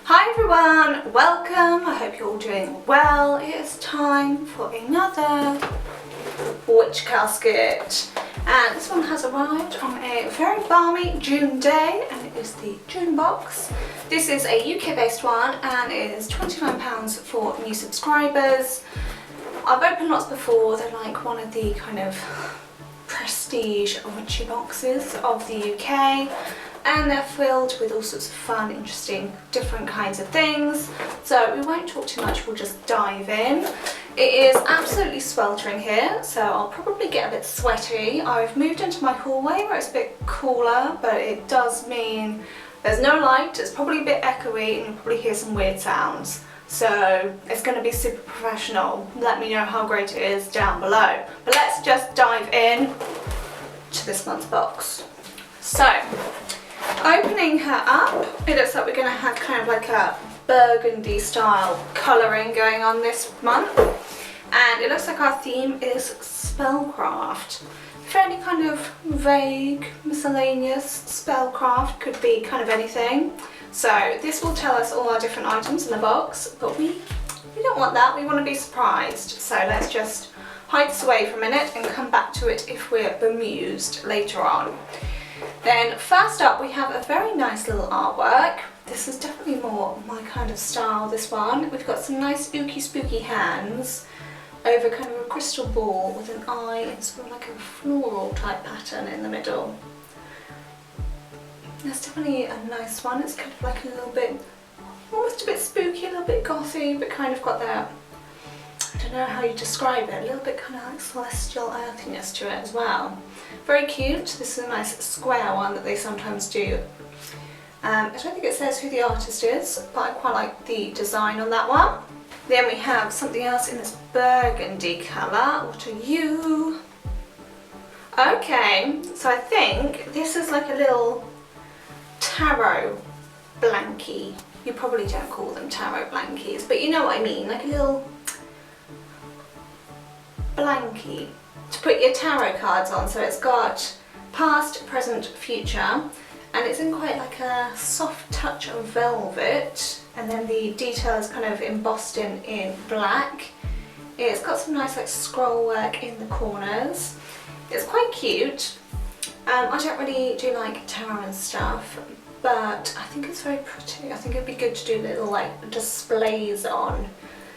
Hi everyone, welcome. I hope you're all doing well. It is time for another witch casket, and this one has arrived on a very balmy June day, and it is the June box. This is a UK based one and it is £29 for new subscribers. I've opened lots before. They're like one of the kind of prestige witchy boxes of the UK, and they're filled with all sorts of fun, interesting, different kinds of things. So we won't talk too much, we'll just dive in. It is absolutely sweltering here, so I'll probably get a bit sweaty. I've moved into my hallway where it's a bit cooler, but it does mean there's no light, it's probably a bit echoey, and you'll probably hear some weird sounds. So it's going to be super professional. Let me know how great it is down below. But let's just dive in to this month's box. So, opening her up, it looks like we're going to have kind of like a burgundy style colouring going on this month. And it looks like our theme is Spellcraft. Fairly kind of vague, miscellaneous spellcraft, could be kind of anything. So this will tell us all our different items in the box, but we don't want that, we want to be surprised. So let's just hide this away for a minute and come back to it if we're bemused later on. Then first up we have a very nice little artwork. This is definitely more my kind of style, this one. We've got some nice ooky spooky hands over kind of a crystal ball with an eye and sort of like a floral type pattern in the middle. That's definitely a nice one. It's kind of like a little bit, almost a bit spooky, a little bit gothy, but kind of got that, I don't know how you describe it, a little bit kind of like celestial earthiness to it as well. Very cute. This is a nice square one that they sometimes do. I don't think it says who the artist is, but I quite like the design on that one. Then we have something else in this burgundy colour. What are you? Okay, so I think this is like a little tarot blankie. You probably don't call them tarot blankies, but you know what I mean, like a little blankie to put your tarot cards on. So it's got past, present, future, and it's in quite like a soft touch of velvet, and then the detail is kind of embossed in black. It's got some nice like scroll work in the corners. It's quite cute. I don't really do like tarot and stuff, but I think it's very pretty. I think it'd be good to do little like displays on.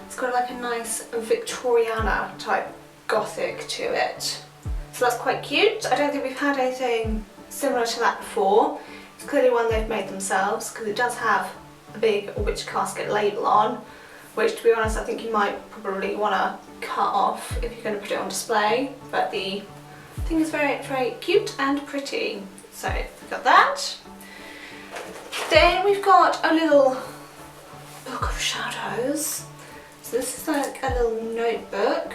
It's got like a nice Victoriana type gothic to it. So that's quite cute. I don't think we've had anything similar to that before. It's clearly one they've made themselves because it does have a big witch casket label on, which to be honest I think you might probably want to cut off if you're going to put it on display. But the thing is very, very cute and pretty. So we've got that. Then we've got a little book of shadows. So this is like a little notebook,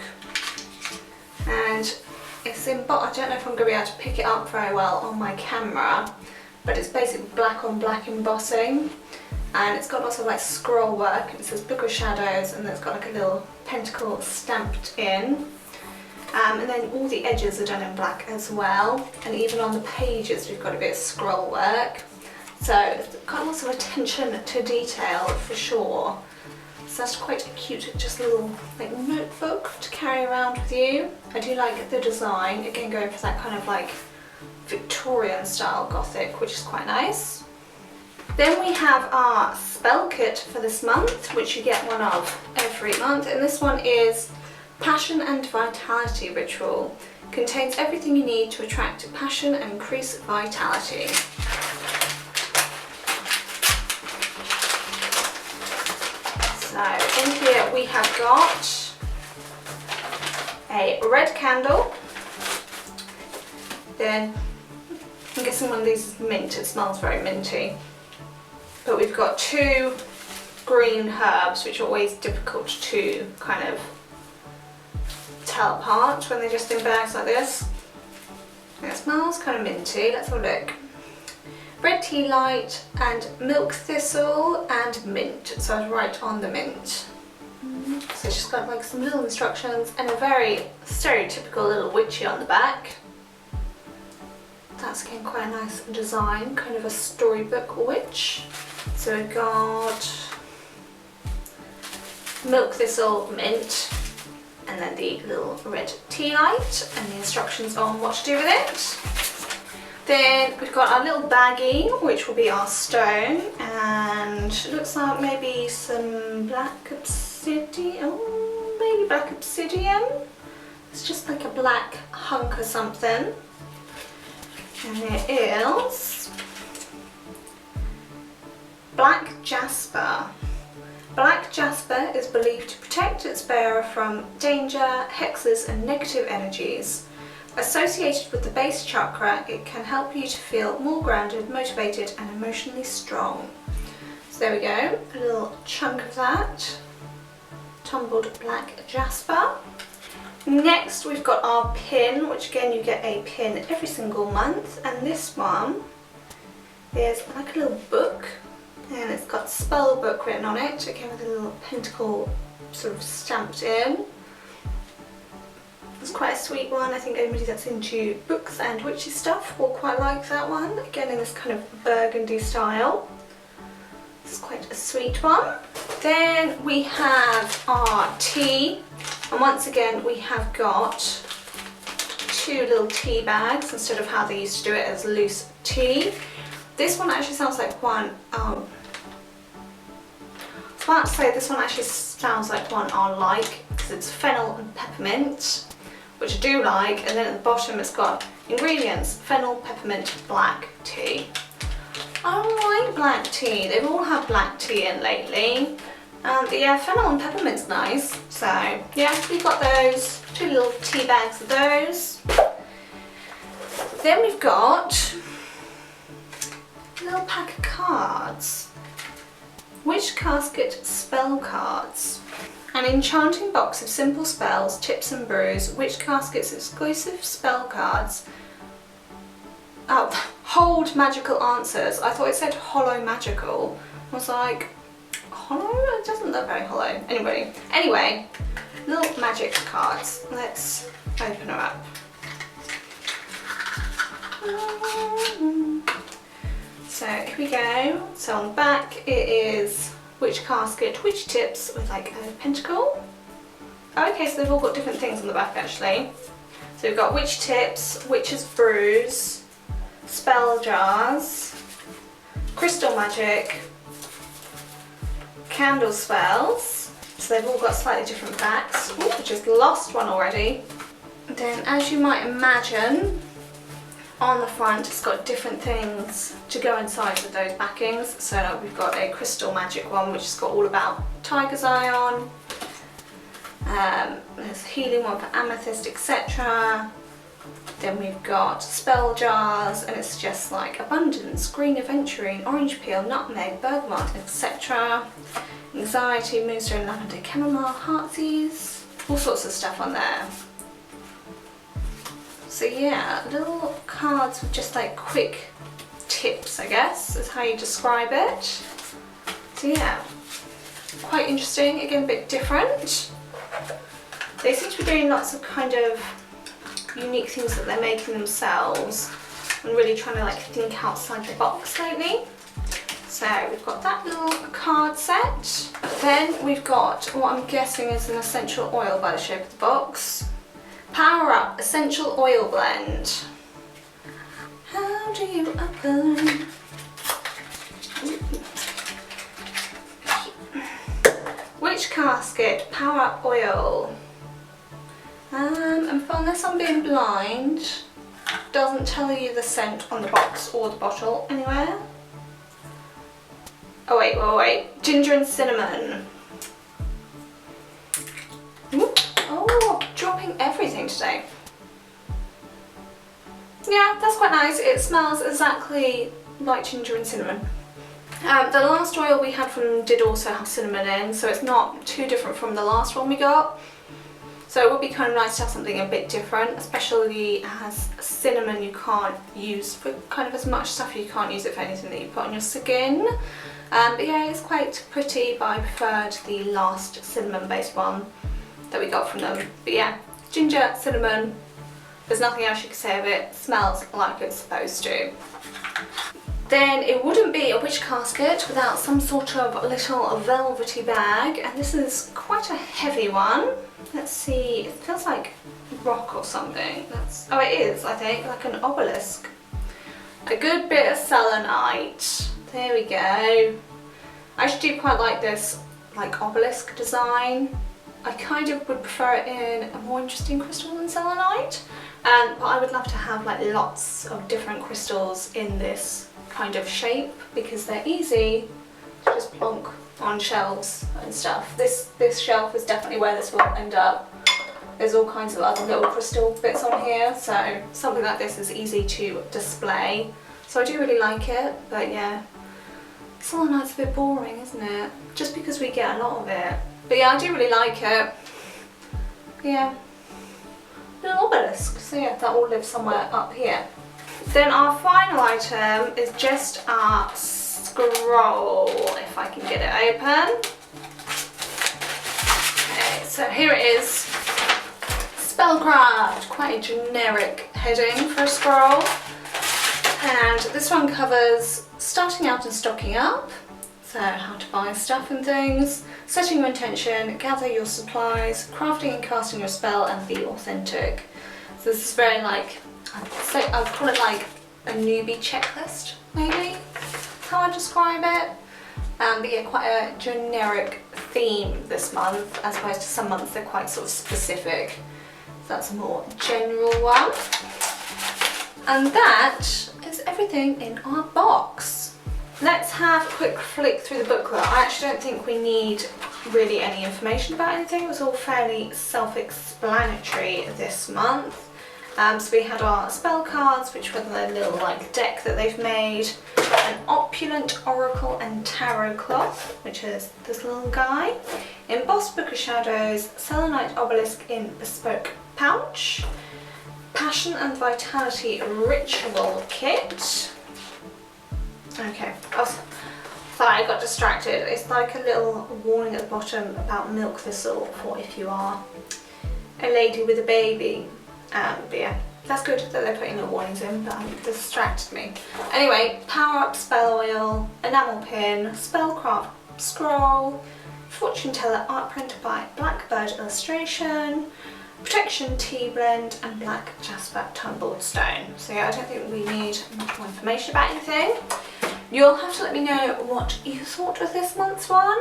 and it's I don't know if I'm going to be able to pick it up very well on my camera, but it's basically black on black embossing, and it's got lots of like scroll work. It says Book of Shadows, and then it's got like a little pentacle stamped in. And then all the edges are done in black as well, and even on the pages we've got a bit of scroll work. So it's got lots of attention to detail for sure. So that's quite a cute, just a little like notebook to carry around with you. I do like the design, again going for that kind of like Victorian style gothic, which is quite nice. Then we have our spell kit for this month, which you get one of every month, and this one is Passion and Vitality Ritual. Contains everything you need to attract passion and increase vitality. So in here we have got a red candle. Then I'm guessing one of these is mint, it smells very minty. But we've got two green herbs, which are always difficult to kind of tell apart when they're just in bags like this. It smells kind of minty. Let's have a look. Red tea light and milk thistle and mint. So I was right on the mint. So it's just got like some little instructions and a very stereotypical little witchy on the back. That's again quite a nice design, kind of a storybook witch. So we've got milk thistle, mint, and then the little red tea light and the instructions on what to do with it. Then we've got our little baggie, which will be our stone, and it looks like maybe some black obsidian. Oh, maybe black obsidian. It's just like a black hunk or something. And it is black jasper. Black jasper is believed to protect its bearer from danger, hexes and negative energies. Associated with the base chakra, it can help you to feel more grounded, motivated and emotionally strong. So there we go, a little chunk of that. Tumbled black jasper. Next we've got our pin, which again you get a pin every single month, and this one is like a little book. And it's got spell book written on it, again with a little pentacle sort of stamped in. It's quite a sweet one. I think anybody that's into books and witchy stuff will quite like that one. Again in this kind of burgundy style. It's quite a sweet one. Then we have our tea, and once again we have got 2 little tea bags instead of how they used to do it as loose tea. This one actually sounds like one, I was about to say this one actually sounds like one I like, because it's fennel and peppermint, which I do like, and then at the bottom it's got ingredients: fennel, peppermint, black tea. I like black tea, they've all had black tea in lately, and yeah, fennel and peppermint's nice, so yeah, we've got those, 2 little tea bags of those. Then we've got a little pack of cards. Witch Casket spell cards. An enchanting box of simple spells, tips and brews. Witch Casket's exclusive spell cards. Oh, hold magical answers. I thought it said hollow magical. I was like, hollow? It doesn't look very hollow. Anyway, little magic cards. Let's open her up. So here we go. So on the back it is Witch Casket, Witch Tips with like a pentacle. Oh, okay, so they've all got different things on the back actually. So we've got Witch Tips, Witch's Brews, Spell Jars, Crystal Magic, Candle Spells. So they've all got slightly different backs. Ooh, I just lost one already. Then as you might imagine, on the front it's got different things to go inside with those backings. So we've got a Crystal Magic one which has got all about Tiger's Eye on. There's a healing one for Amethyst, etc. Then we've got Spell Jars, and it's just like Abundance, Green Aventurine, Orange Peel, Nutmeg, Bergamot, etc. Anxiety, Moonstone, Lavender, Chamomile, Heartsease, all sorts of stuff on there. So yeah, little cards with just like quick tips, I guess, is how you describe it. So yeah, quite interesting, again a bit different. They seem to be doing lots of kind of unique things that they're making themselves and really trying to like think outside the box lately. So we've got that little card set. Then we've got what I'm guessing is an essential oil by the shape of the box. Power Up Essential Oil Blend. How do you open? Witch Casket Power Up Oil. And unless I'm being blind, doesn't tell you the scent on the box or the bottle anywhere. Oh wait. Ginger and cinnamon. Ooh. Oh, dropping everything today. Yeah, that's quite nice. It smells exactly like ginger and cinnamon. The last oil we had from them did also have cinnamon in, so it's not too different from the last one we got. So it would be kind of nice to have something a bit different, especially as cinnamon you can't use for kind of as much stuff. You can't use it for anything that you put on your skin. But yeah, it's quite pretty, but I preferred the last cinnamon based one that we got from them. But yeah, ginger, cinnamon, there's nothing else you can say of it. Smells like it's supposed to. Then it wouldn't be a witch casket without some sort of little velvety bag, and this is quite a heavy one. Let's see, it feels like rock or something. Oh, it is, I think, like an obelisk. A good bit of selenite. There we go. I actually do quite like this like obelisk design. I kind of would prefer it in a more interesting crystal than selenite, but I would love to have like lots of different crystals in this kind of shape because they're easy to just plonk on shelves and stuff. This shelf is definitely where this will end up. There's all kinds of other little crystal bits on here, so something like this is easy to display. So I do really like it, but yeah, selenite's a bit boring, isn't it? Just because we get a lot of it. But yeah, I do really like it. Yeah, little obelisk. So yeah, that will live somewhere up here. Then our final item is just our scroll, if I can get it open. Okay, so here it is. Spellcraft, quite a generic heading for a scroll. And this one covers starting out and stocking up. So how to buy stuff and things, setting your intention, gather your supplies, crafting and casting your spell, and be authentic. So this is very like, I'd call it like a newbie checklist, maybe, that's how I describe it. But yeah, quite a generic theme this month, as opposed to some months they're quite sort of specific. So that's a more general one. And that is everything in our box. Let's have a quick flick through the booklet. I actually don't think we need really any information about anything. It was all fairly self-explanatory this month. So we had our spell cards, which were the little like deck that they've made, an opulent oracle and tarot cloth, which is this little guy, embossed book of shadows, selenite obelisk in bespoke pouch, passion and vitality ritual kit. Okay, sorry, I got distracted. It's like a little warning at the bottom about milk thistle for if you are a lady with a baby. But yeah, that's good that they're putting the warnings in, but it distracted me. Anyway, power up spell oil, enamel pin, spellcraft scroll, fortune teller art printed by Blackbird illustration, protection tea blend, and black jasper tumbled stone. So yeah, I don't think we need much more information about anything. You'll have to let me know what you thought of this month's one.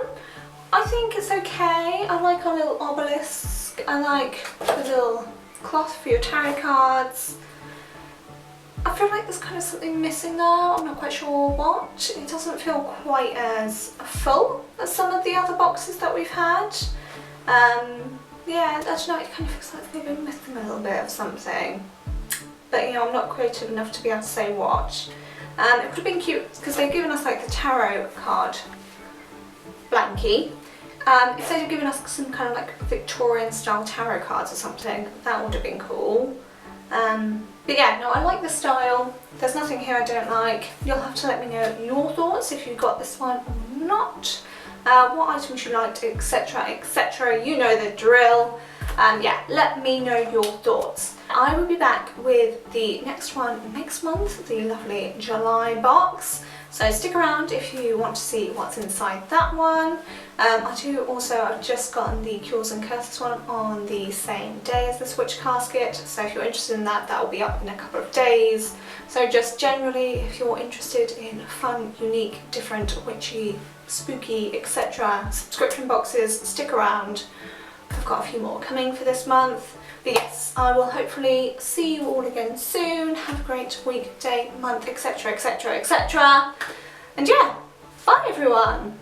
I think it's okay. I like our little obelisk. I like the little cloth for your tarot cards. I feel like there's kind of something missing though. I'm not quite sure what. It doesn't feel quite as full as some of the other boxes that we've had. Yeah, I don't know, it kind of feels like they've been missing a little bit of something. But you know, I'm not creative enough to be able to say what. It would have been cute because they've given us like the tarot card blankie. If they'd have given us some kind of like Victorian style tarot cards or something, that would have been cool. But yeah, no, I like the style. There's nothing here I don't like. You'll have to let me know your thoughts if you got this one or not. What items you liked, etc, etc. You know the drill. Yeah, let me know your thoughts. I will be back with the next one next month, the lovely July box. So stick around if you want to see what's inside that one. I've just gotten the Cures and Curses one on the same day as the Witch Casket, so if you're interested in that, that will be up in a couple of days. So just generally, if you're interested in fun, unique, different, witchy, spooky, etc. subscription boxes, stick around. I've got a few more coming for this month. But yes, I will hopefully see you all again soon. Have a great week, day, month, etc, etc, etc. And yeah, bye everyone!